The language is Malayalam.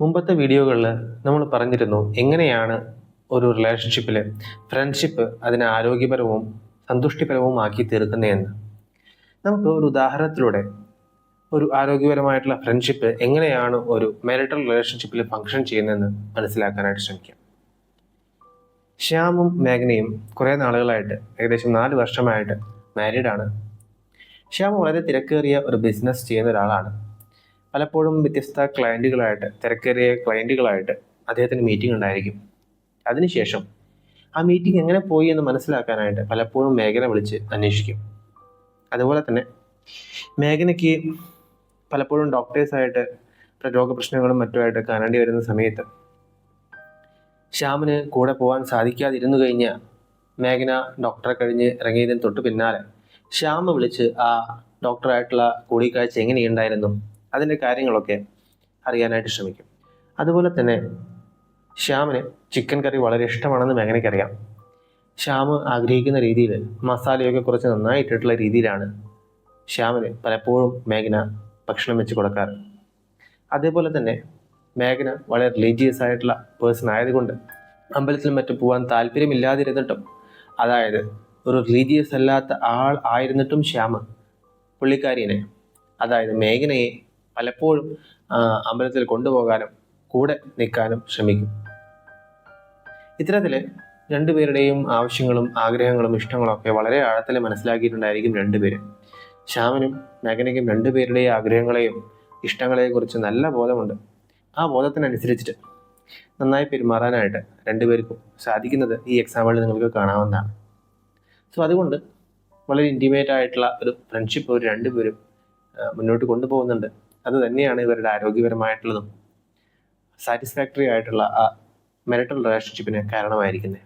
മുമ്പത്തെ വീഡിയോകളിൽ നമ്മൾ പറഞ്ഞിരുന്നു എങ്ങനെയാണ് ഒരു റിലേഷൻഷിപ്പിൽ ഫ്രണ്ട്ഷിപ്പ് അതിനെ ആരോഗ്യപരവും സന്തുഷ്ടിപരവും ആക്കി തീർക്കുന്നതെന്ന്. നമുക്ക് ഒരു ഉദാഹരണത്തിലൂടെ ഒരു ആരോഗ്യപരമായിട്ടുള്ള ഫ്രണ്ട്ഷിപ്പ് എങ്ങനെയാണ് ഒരു മാരിറ്റൽ റിലേഷൻഷിപ്പിൽ ഫങ്ഷൻ ചെയ്യുന്നതെന്ന് മനസ്സിലാക്കാനായിട്ട് ശ്രമിക്കാം. ശ്യാമും മേഘനയും കുറേ നാളുകളായിട്ട് ഏകദേശം 4 വർഷമായിട്ട് മാരീഡാണ്. ശ്യാം വളരെ തിരക്കേറിയ ഒരു ബിസിനസ് ചെയ്യുന്ന ഒരാളാണ്. പലപ്പോഴും വ്യത്യസ്ത തിരക്കേറിയ ക്ലയൻറ്റുകളായിട്ട് അദ്ദേഹത്തിന് മീറ്റിംഗ് ഉണ്ടായിരിക്കും. അതിനുശേഷം ആ മീറ്റിംഗ് എങ്ങനെ പോയി എന്ന് മനസ്സിലാക്കാനായിട്ട് പലപ്പോഴും മേഘന വിളിച്ച് അന്വേഷിക്കും. അതുപോലെ തന്നെ മേഘനയ്ക്ക് പലപ്പോഴും ഡോക്ടേഴ്സായിട്ട് രോഗപ്രശ്നങ്ങളും മറ്റുമായിട്ട് കാണേണ്ടി വരുന്ന സമയത്ത് ശ്യാമിന് കൂടെ പോകാൻ സാധിക്കാതിരുന്നു കഴിഞ്ഞാൽ മേഘന ഡോക്ടറെ കഴിഞ്ഞ് ഇറങ്ങിയതിന് തൊട്ട് പിന്നാലെ ശ്യാമ വിളിച്ച് ആ ഡോക്ടറായിട്ടുള്ള കൂടിക്കാഴ്ച എങ്ങനെയുണ്ടായിരുന്നു അതിൻ്റെ കാര്യങ്ങളൊക്കെ അറിയാനായിട്ട് ശ്രമിക്കും. അതുപോലെ തന്നെ ശ്യാമിന് ചിക്കൻ കറി വളരെ ഇഷ്ടമാണെന്ന് മേഘനയ്ക്കറിയാം. ശ്യാം ആഗ്രഹിക്കുന്ന രീതിയിൽ മസാലയൊക്കെ കുറച്ച് നന്നായിട്ടിട്ടുള്ള രീതിയിലാണ് ശ്യാമിന് പലപ്പോഴും മേഘന ഭക്ഷണം വെച്ച് കൊടുക്കാറ്. അതേപോലെ തന്നെ മേഘന വളരെ റിലീജിയസ് ആയിട്ടുള്ള പേഴ്സൺ ആയതുകൊണ്ട് അമ്പലത്തിൽ മറ്റും പോകാൻ താല്പര്യമില്ലാതിരുന്നിട്ടും, അതായത് ഒരു റിലീജിയസ് അല്ലാത്ത ആൾ ആയിരുന്നിട്ടും പുള്ളിക്കാരിയെ, അതായത് മേഘനയെ പലപ്പോഴും അമ്പലത്തിൽ കൊണ്ടുപോകാനും കൂടെ നിൽക്കാനും ശ്രമിക്കും. ഇത്തരത്തിൽ രണ്ടുപേരുടെയും ആവശ്യങ്ങളും ആഗ്രഹങ്ങളും ഇഷ്ടങ്ങളും ഒക്കെ വളരെ ആഴത്തിൽ മനസ്സിലാക്കിയിട്ടുണ്ടായിരിക്കും രണ്ടുപേരും. ശ്യാമിനും മേഘനയ്ക്കും രണ്ടുപേരുടെയും ആഗ്രഹങ്ങളെയും ഇഷ്ടങ്ങളെയും കുറിച്ച് നല്ല ബോധമുണ്ട്. ആ ബോധത്തിനനുസരിച്ചിട്ട് നന്നായി പെരുമാറാനായിട്ട് രണ്ടുപേർക്കും സാധിക്കുന്നത് ഈ എക്സാമ്പിളിൽ നിങ്ങൾക്ക് കാണാവുന്നതാണ്. സോ അതുകൊണ്ട് വളരെ ഇൻറ്റിമേറ്റ് ആയിട്ടുള്ള ഒരു ഫ്രണ്ട്ഷിപ്പ് ഒരു രണ്ടുപേരും മുന്നോട്ട് കൊണ്ടുപോകുന്നുണ്ട്. അത് തന്നെയാണ് ഇവരുടെ ആരോഗ്യപരമായിട്ടുള്ളതും സാറ്റിസ്ഫാക്ടറി ആയിട്ടുള്ള ആ മാരിറ്റൽ റിലേഷൻഷിപ്പിന് കാരണമായിരിക്കുന്നത്.